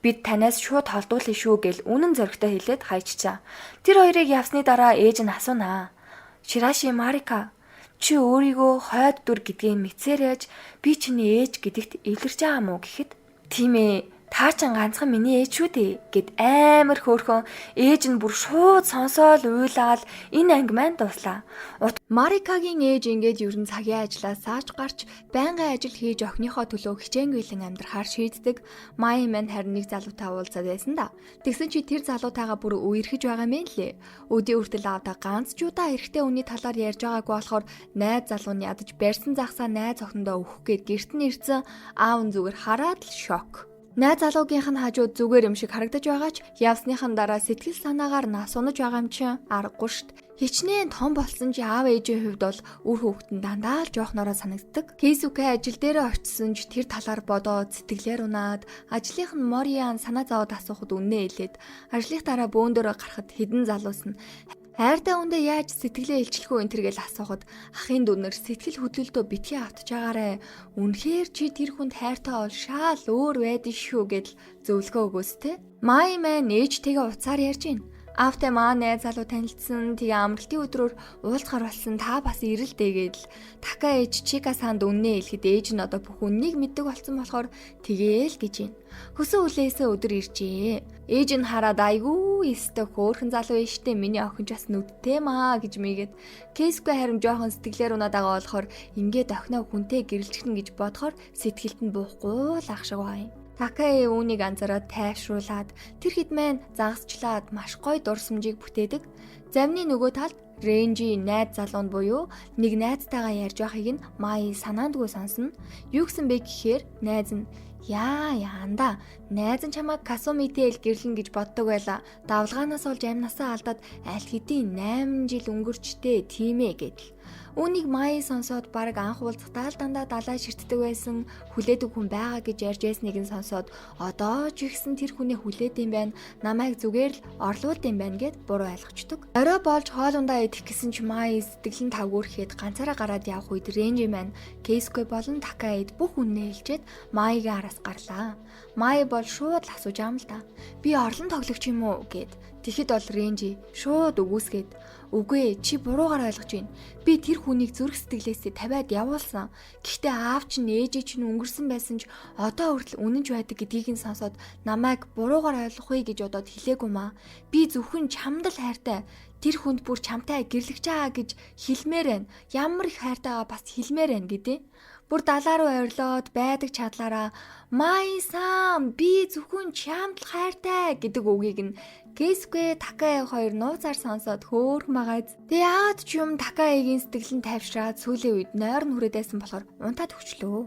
S1: бид танаас шууд холдуулъя шүү гэл үнэн зоригтой хэлээд хайччаа. Тэр хоёрыг явсны дараа ээж нь асуунаа. Ширайши Марика чи өөрийгөө хойд дүр гэдгийг мэдсээр яаж би чиний ээж гэдэгт илэрч байгаа мó гэхэд тийм ээ. Та ч ганцхан миний ээж шүү дээ гэд амар хөөрхөн ээж нь бүр шууд сонсоол уйлаад энэ анги маань дуслаа. Марикагийн ээж ингээд ерөн цагийн ажлаас сааж гарч байнгын ажил хийж охиныхоо төлөө хичээнгүйлэн амьдрахаар шийддэг. Май маань харин нэг залуутай уулзаад байсан да. Тэгсэн чи тэр залуутайгаа бүр үерхэж байгаа юм лээ. Өдөө үртэл аавда ганц ч удаа эрэгтэй хүний талаар ярьж байгаагүй болохоор найз залууны ядаж барьсан загсаа найз охиндоо өгөх гээд гэрт нь ирсэн аав нь зүгээр хараад л шок. Найз залуугийнх нь хажууд зүгээр юм шиг харагдаж байгаа ч явсныхан дараа сэтгэл санаагаар нас унаж байгаа юм чинь аргагүй шít. Хичнээн том болсон чи аав ээжийн хувьд бол үр хүүхдэн дандаа л жоохнороо санагддаг. Кейсүкэ ажил дээрээ очисон ч тэр талаар бодоод сэтгэлээр унаад ажлынх нь Мориан санаа зовоод асуухад үннээ хэлээд ажлынх дараа бөөндөөрөө гарахад хідэн залуус нь Хайртай хүндээ яаж сэтгэлээ илчлэх үү энэ төр гэж асуухад ахын дүнэр сэтгэл хөдлөлтөө битгий автж байгаарэ. Үнэхээр чи тэр хүнд хайртай бол шал өөр байдэн шүү гэдэл зөвлөгөө өгөөстэй. Май маань ээжтэйгээ уцаар ярьж байна. Автэ маа найз залуу танилцсан тэгээ амралтын өдрөөр уулзахаар болсон та бас ирэлдээ гэдэл Така ээж Чика санд үннээ хэлэхэд ээж нь одоо бүх үннийг мэддэг болсон болохоор тэгээл гэж байна. Хөсөн үлээсээ өдөр иржээ. Ээж нь хараад айгүй өстө хөөрхөн залуу ээжтэй миний охин ч бас нүдтэй маа гэж мийгээд Кейсгүй харин жоохон сэтгэлээр унаад байгаа болохоор ингээд охиноо хүнтэй гэрэлчихнэ гэж бодохоор сэтгэлд нь буухгүй л ах шиг байна. Такаи үүнийг анзаараад тайвшруулад тэр хэд маань загасчлаад маш гоё дурсамжийг бүтээдэг. Замны нөгөө талд Рэнжи найз залуу нь буюу нэг найзтайгаа ярьж байхыг нь Май санаандгүй сонсно. Юу гэсэн бэ гэхээр найз нь яанда найз нь чамайг Касумитэй гэрлэн гэж боддог байла. Давлгаанаас олж амнасаа алдаад аль хэдийн 8 жил өнгөрчтэй тийм ээ гэдэл. Үүнийг Май сонсоод баг анх уулзахдаа л дандаа далай ширтдэг байсан хүлээдэг хүн байгаа гэж ярьж байсныг нь сонсоод одоо ч ихсэн тэр хүний хүлээд юм байна. Намайг зүгээр л орлуулд юм байна гэд буруу ойлгочдөг. Орой болж хоолундаа идэх гэсэн ч Май сэтгэл нь тавгуурхэд ганцаараа гараад явах үед Рэнжи маань Кейсгүй болон Такаид бүх үннээ хэлчихэд Майгийн араас гарлаа. Май бол шууд л асууж аам л да. Би орлон тоглогч юм уу гэд. Тэгэхэд бол Рэнжи шууд үгүйсгээд үгүй чи буруугаар ойлгож байна. Би тэр хүнийг зүрх сэтгэлээсээ тавиад явуулсан. Гэхдээ аав чинь ээжээ чинь өнгөрсөн байсан ч одоо хүртэл үнэнч байдаг гэдгийг нь сонсоод намайг буруугаар ойлгохгүй гэж бодоод хэлээгүй маа. Би зөвхөн чамд л хайртай. Тэр хүнд бүр чамтай гэрлэж байгаа гэж хэлмээр байна. Ямар их хайртайгаа бас хэлмээр байна гэдэг. Бүр далаа руу ойрлоод байдаг чадлаараа Май-сан би зөвхөн чамд л хайртай гэдэг үгийг нь Кейсгүй Такаи хоёр нууцаар сонсоод хөөрхөн байгааз. Тэгээ яад ч юм Такаигийн сэтгэл нь тайвшраад сүүлийн үед нойрон хүрээдсэн болохоор унтаад өчлөө.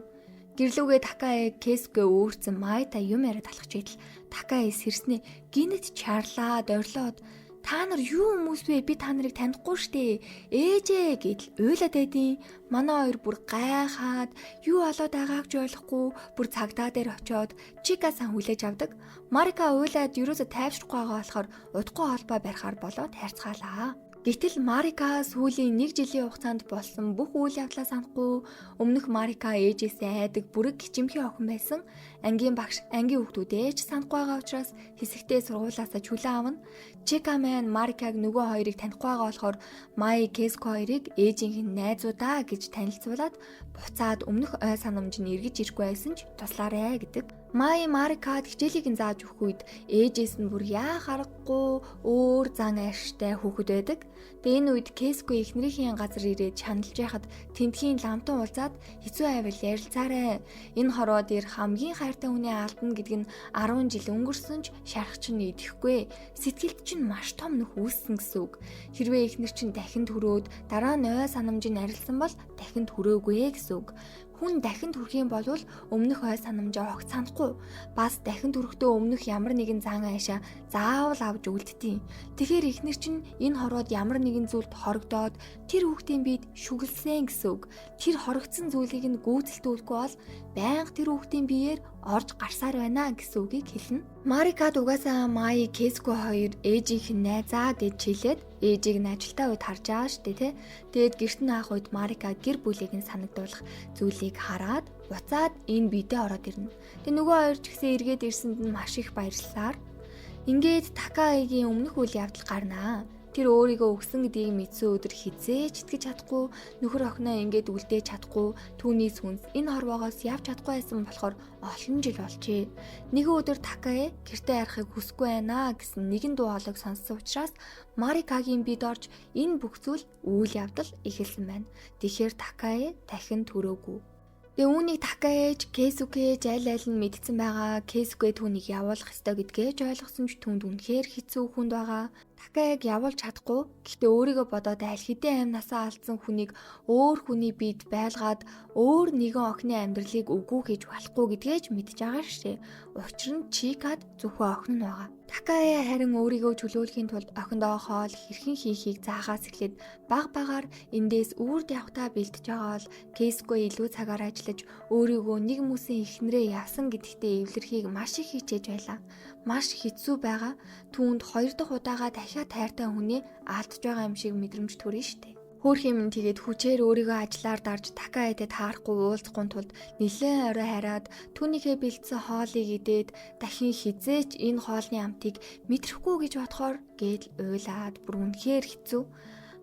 S1: Гэрлүүгээ Такаи Кейсгүй өөрцөн Майтай юм яриад алхаж идэл Такаи сэрснээ гинэт чарлаад ойрлоод та нар юу хүмүүс вэ? Би та нарыг танихгүй штэ. Ээжээ гэдэл уйлаад байдیں۔ Манай хоёр бүр гайхаад юу болоод байгааг ч ойлгохгүй бүр цагдаа дээр очиод Чикасан хүлээж авдаг. Марика уйлаад ерөөсө тайвшрахгүй байгаа болохоор удахгүй холбоо барихаар болоод хайрцаалаа. Гэтэл Марика сүүлийн 1 жилийн хугацаанд болсон бүх үйл явдлаа санахгүй өмнөх Марика ээжээсээ айдаг бүрэг хичимхий охин байсан. Ангийн багш ангийн хүүхдүүдээ ч санахгүй байгаа учраас хэсэгтээ сургуулаасаа чөлөө авна. Чика маань Марикаг нөгөө хоёрыг танихгүй байгаа болохоор Май Кейско хоёрыг ээжийнх нь найзуудаа гэж танилцуулаад буцаад өмнөх ой санамж нь эргэж ирэхгүй байсан ч туслаарэ гэдэг. Май Марикад хичээлийг нь зааж өгөх үед ээжээс нь бүр яа харахгүй өөр зан ашигтай хүүхэд байдаг. Тэгээ энэ үед Кейско эхнэрийн газар ирээд шаналж байхад тентхийн ламтан уулзаад хэцүү айвал ярилцаарэ. Энэ хороо дээр хамгийн хайртай хүний алдна гэдэг нь 10 жил өнгөрсөн ч шарах чинь идэхгүй. Сэтгэлд чинь маш том нөх үүссэн гэсэн үг. Хэрвээ эхнэр чинь дахин төрөөд дараа нь ой санамжийг арилсан бол дахин төрөөгүй гэсэн үг. Хүн дахин төрөх юм бол өмнөх ой санамжаа огт санахгүй. Бас дахин төрөхдөө өмнөх ямар нэгэн зан айшаа заавал авч үлдтiin. Тэгэхээр эхнэр чинь энэ хороод ямар нэгэн зүйлд хорогдоод тэр хүүхдийн биед шүглсэн гэсэн үг. Тэр хорогдсон зүйлийг нь гүйцэлдүүлэхгүй бол байнга тэр хүүхдийн биеэр орж гарсаар байна гэсэн үгийг хэлнэ. Марикад угаасаа Май Кейско хоёр ээжийнх нь найзаа гэж хэлээд ээжийг нь ажилдаа үед харж байгаа штэ тий. Тэгэд гэрт нь аах үед Марика гэр бүлийг нь санагдуулах зүйлийг хараад буцаад энэ биедээ ороод ирнэ. Тэг нөгөө хоёр ч гэсэн эргээд ирсэнд нь маш их баярлалаар ингээд Такаигийн өмнөх үйл явдал гарнаа. Тэр өөрийгөө өгсөн гэдгийг мэдсэн өдөр хизээч итгэж чадахгүй, нөхөр охиноо ингээд үлдээж чадахгүй, түүний сүнс энэ хорвоогоос явж чадахгүй байсан болохоор олон жил болжээ. Нэгэн өдөр Такаи гэртээ харахыг хүсэхгүй байна гэсэн нэгэн дуу хоолойг сонссон учраас Марикагийн бид орж энэ бүх зүйл үйл явдал эхэлсэн байна. Тэгэхээр Такаи дахин төрөөгүй. Тэгээ үүнийг Такаэж, Кейсүкэж аль нь мэдсэн байгаа. Кейсүкэ түүнийг явуулах ёстой гэдгээ ч ойлгосон ч түүнд үнэхээр хэцүү хүнд байгаа. Такаэг явуулж чадахгүй. Гэхдээ өөрийгөө бодоод аль хэдийн амнасаа алдсан хүнийг өөр хүний биед байлгаад өөр нэгэн охины амьдралыг үгүй хийж болохгүй гэдгээ ч мэдж байгаа шээ. Учир нь Чикад зөвхөн охин нь байгаа. Такая харин өөрийгөө чөлөөлөхийн тулд охиндоо хоол хэрхэн хийхийг заахаас эхлээд баг багаар эндээс үрд явхтаа бэлтэж байгаа бол Кейсгүй илүү цагаар ажиллаж өөрийгөө нэг хүмүүсийн эхнэрээ явсан гэдэгтээ эвлэрхийг маш их хичээж байлаа. Маш хэцүү байгаа. Түүнд 2 дахь удаага дахиад тайртай хүнээ алдж байгаа юм шиг мэдрэмж төрнө штэ. Хөөрхийн минь тэгээд хүчээр өөрийгөө ажиллаар дарж Такаэдэд таарахгүй уулзахгүй тулд нэлээд орой хараад түүнийхээ бэлдсэн хоолыг идээд дахин хизээч энэ хоолны амтыг мэдрэхгүй гэж бодохоор гээл уйлаад бүр үнэхээр хэцүү.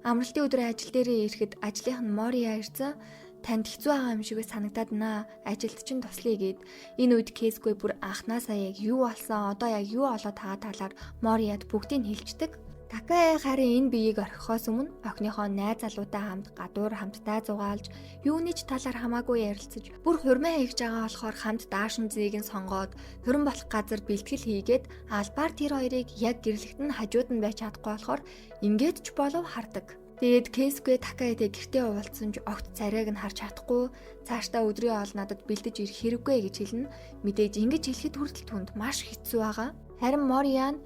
S1: Амралтын өдөр ажил дээрээ ирэхэд ажлынх нь Мория ирсэн. Танд хэцүү байгаа юм шиг санагдаад наа. Ажилд чинь туслая гэд. Энэ үед Кейсгүй бүр анхнаасаа яг юу болсон, одоо яг юу олоод байгаа талаар Мориад бүгдийг хэлждэг. Такаэ харин энэ биеийг орхихоос өмнө охиныхоо найз залуутай хамт гадуур хамтдаа зугаалж, юуны ч талаар хамаагүй ярилцаж, бүр хурмаа хийж байгаа болохоор хамт даашин зэгийг нь сонгоод, хурим болох газар бэлтгэл хийгээд, албаар тэр хоёрыг яг гэрлэгт нь хажууд нь байж чадахгүй болохоор ингээд ч болов хардаг. Тэгээд Кейсгүй Такаэтэй гэртээ уулзсан ч огт царайг нь харж чадахгүй, цаашдаа өдрийн хоол надад бэлдэж ирэх хэрэггүй гэж хэлнэ. Мэдээж ингэж хэлэхэд хүртэл түнд маш хэцүү байгаа. Харин Мориан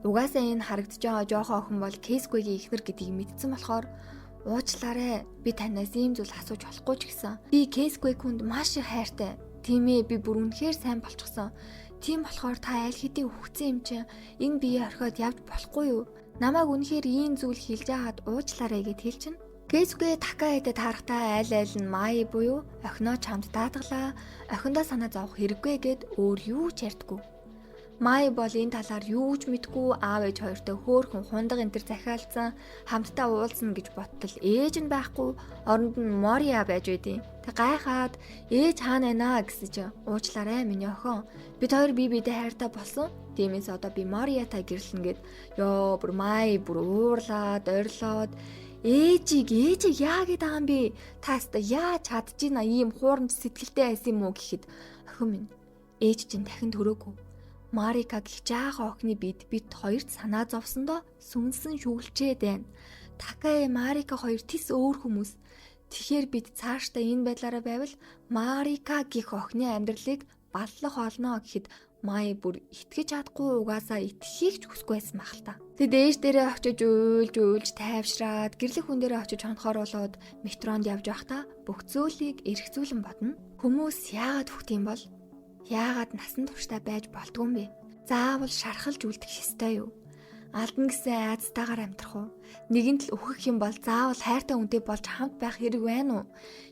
S1: угаасаа энэ харагдаж байгаа жоохон охин бол Кейсгүйгийн эхнэр гэдгийг мэдсэн болохоор уучлаарай, би танаас ийм зүйл асууж болохгүй ч гэсэн. Би Кейсгүй хүнд маш их хайртай. Тийм ээ, би бүр үнэхээр сайн болчихсон. Тийм болохоор та аль хэдийн хөвгцэн юм чинь энэ биеэ орхиод явж болохгүй юу? Намайг үнэхээр ийм зүйл хэлж яагаад уучлаарай гэд хэлчихнэ. Кейсгүй Такаэдэд харахтаа аль нь Май буюу охиноо чамд даатгалаа, охиндоо санаа зовох хэрэггүй гэд өөр юу ч ярьдаггүй. Май бол энэ талаар юу ч мэдгүй аав ээж хоёртой хөөхөн хундаг энтер захиалцсан хамтдаа уулзна гэж боттол ээж нь байхгүй оронд нь Мория байж байдیں۔ Тэг гайхаад ээж хаана байна гэсэн чинь уучлаарай миний охин. Бид хоёр бие биедээ хайртай болсон. Тиймээс одоо би Мориатай гэрлэнэ гэд ёо бүр Май бүр уурлаад ойрлоод ээжийг яа гээд байгаа юм бэ? Тааста яаж чадчихна ийм хуурамч сэтгэлтэй байсан юм уу гэхэд охин минь ээж чинь дахин төрөөгүй. Марикаг хичээхэн охины бид хоёрт санаа зовсондоо сүнсэн шүглчээд байна. Такаэ Марика хоёр тис өөр хүмүүс. Тэгэхээр бид цаашдаа энэ байдлаараа байвал Марика гих охины амьдралыг баллах олно гэхэд Май бүр итгэж чадахгүй угаасаа итгэхийг ч хүсэхгүй байсан байх л та. Тэд ээж дээрээ очиж уйлж тайвшраад гэрлэх хүн дээрээ очиж хонхоор болоод метронд явж байхдаа бүх зүйлийг эргцүүлэн бодно. Хүмүүс яагаад хөхт юм бол? Яагаад насан туршдаа байж болдгүй юм бэ? Заавал шархалж үлдэх ёстой юу? Алдан гэсэн айцтайгаар амьдрах уу? Нэгэнт л өөхөх юм бол заавал хайртай хүнтэй болж хамт байх хэрэг байна уу?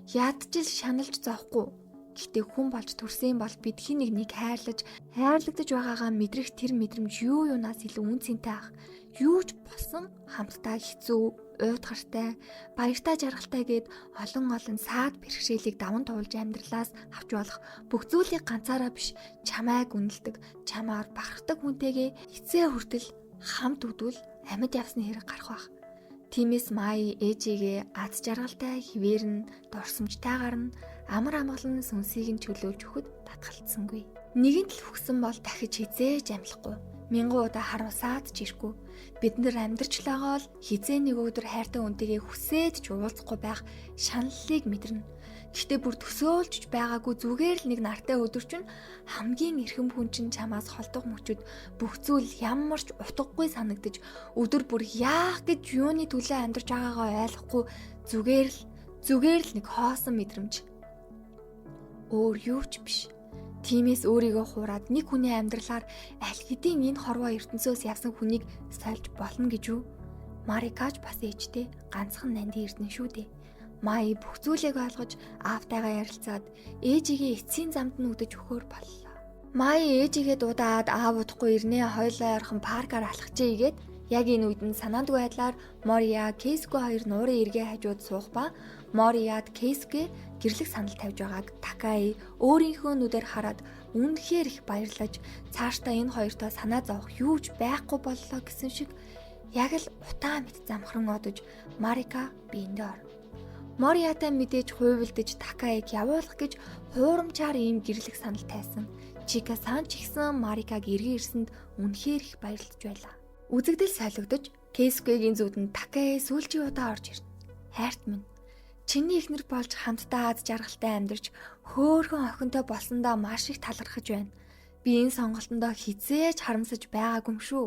S1: Ядчил шаналж зовхгүй. Гэхдээ хүн болж төрсөн бол бид хин нэг хайрлаж, хайрлагдаж байгаагаа мэдрэх тэр мэдрэмж юу юунаас илүү үнцэнтэй ах. Юу ч болсон хамтдаа хэцүү, уйтгартай, баяртай жаргалтай гээд олон саад бэрхшээлийг даван туулж амьдралаас авч болох бүх зүйлийг ганцаараа биш чамайг үнэлдэг, чамаар бахархдаг хүнтэйгээ эцээ хүртэл хамт үдвэл амьд явсны хэрэг гарах байх. Тиймээс Май ээжигээ аз жаргалтай хിവэр нь дурсамжтайгаар нь амар амгалан сүнсийг нь чөлөөлж өгөхөд татгалцсангүй. Нэгэнт л хүгсэн бол дахиж хизээж амлахгүй. Мянган удаа харуулсаад ч ирэхгүй. Бид нар амьдрч л байгаа л хизээ нэг өдөр хайртай хүнтэйгээ хүсээд ч уулзахгүй байх шаналлыг мэдэрнэ. Гэхдээ бүр төсөөлж байгаагүй зүгээр л нэг нартай өдөр чинь хамгийн эрхэм хүн чинь чамаас холдох мөчөд бүх зүйл ямар ч утгагүй санагдаж өдөр бүр яах гэж юуны төлөө амьдарч байгаагаа ойлгохгүй зүгээр л нэг хоосон мэдрэмж. Өөр юу ч биш. Тиймээс өөрийгөө хуураад нэг хүний амьдралаар аль хэдийн энэ хорвоо ертөнцөөс явсан хүнийг сольж болно гэж юу? Марикаж бас ээжтэй ганцхан нандин эрдэнэ шүү дээ. Май бүх зүйлийг ойлгож аавтайгаа ярилцаад ээжигээ эцсийн замд нь үдэж өгөхөр боллоо. Май ээжигээ дуудаад аав удахгүй ирнэ хойлоо ойрхон паркаар алхажээ игээд яг энэ үед нь санаандгүй байдлаар Мория Кейсгүй хоёр нуурын эргээ хажууд суух ба Мориад Кейсгүй гэрлэх санал тавьж байгааг Такаи өөрийнхөө нүдээр хараад үнэхээр их баярлаж цаашдаа энэ хоёртой санаа зовох юу ч байхгүй боллоо гэсэн шиг яг л утаа мэт замхран одож Марика биендээ орно. Мориатай мэдээж хуйвалдаж Такаиг явуулах гэж хуурамчаар ийм гэрлэх санал тайсан. Чика-сан ч ихсэн Марикаг эргэн ирсэнд үнэхээр их баярлаж байлаа. Үзэгдэл солигдож Кейсгүйгийн зүудэнд Такаи сүүлчийн удаа орж ирнэ. Хайрт минь, чиний эхнэр болж хамтдаа аз жаргалтай амьдарч хөөхөн охинтой болсондоо маш их талархаж байна. Би энэ сонголтондоо хизээж харамсаж байгаагүй юм шүү.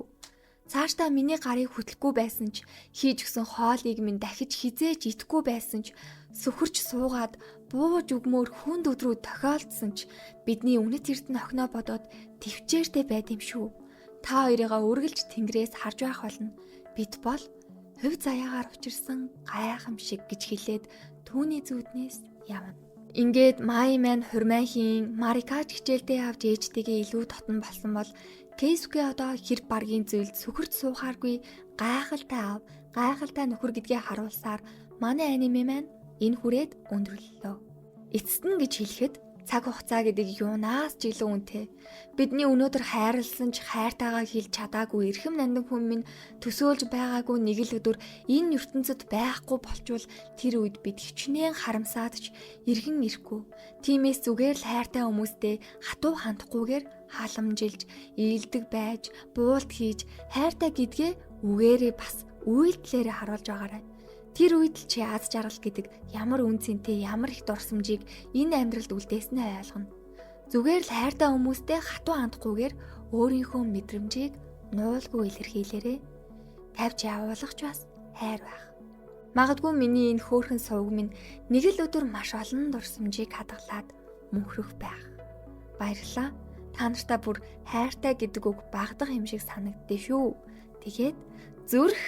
S1: Цаашдаа миний гарыг хөтлөхгүй байсан ч, хийж өгсөн хоолыг минь дахиж хизээж идэхгүй байсан ч, сөхөрч суугаад бууж өгмөөр хүнд өдрөө тохиолдсон ч бидний үнэт эрдэнэ охиноо бодоод төвчээртэй байд юм шүү. Та хоёрыгаа үргэлж тэнгэрээс харж байх болно. Бид бол хувь заяагаар учирсан гайхамшиг гэж хэлээд түүний зүуднээс явна. Ингээд Май маань хурмайхийн Марикаж хичээлдээ авч ээжтэйгээ илүү дотн болсон бол Кейсүгэ одоо хэр баргийн зүйлд сөхөрт суухааргүй гайхалтай нөхөр гэдгээ харуулсаар манай аниме маань энэ хүрээд өндөрлөлөө. Эцэст нь гэж хэлэхэд цаг хугацаа гэдэг юунаас ч илүү үнэтэй. Бидний өнөөдөр хайрлсан ч хайртайгаа хэлж чадаагүй эрхэм нандин хүн минь төсөөлж байгаагүй нэг л өдөр энэ ертөнцид байхгүй болчвол тэр үед бид хичнээн харамсаад ч эргэн ирэхгүй. Тиймээс зүгээр л хайртай хүмүүстэй хатуу хандахгүйгээр халамжилж, ийдэг байж, буулт хийж, хайртай гэдгээ үгээрээ бас үйлдэлээрээ харуулж байгаарай. Тэр үед л чи аз жаргал гэдэг ямар үн цэнтэй, ямар их дурсамжийг энэ амьдралд үлдээснээ ойлгоно. Зүгээр л хайртай хүмүүстэй хатуу хандахгүйгээр өөрийнхөө мэдрэмжийг нуулгүй илэрхийлээрэй. Тавьж явуулах ч бас хайр байх. Магадгүй миний энэ хөөрхөн сувг минь нэг л өдөр маш олон дурсамжийг хадгалаад мөнхрөх байх. Баярлалаа. Та нартай бүр хайртай гэдэг үг багдах юм шиг санагддээ шүү. Тэгээд зүрх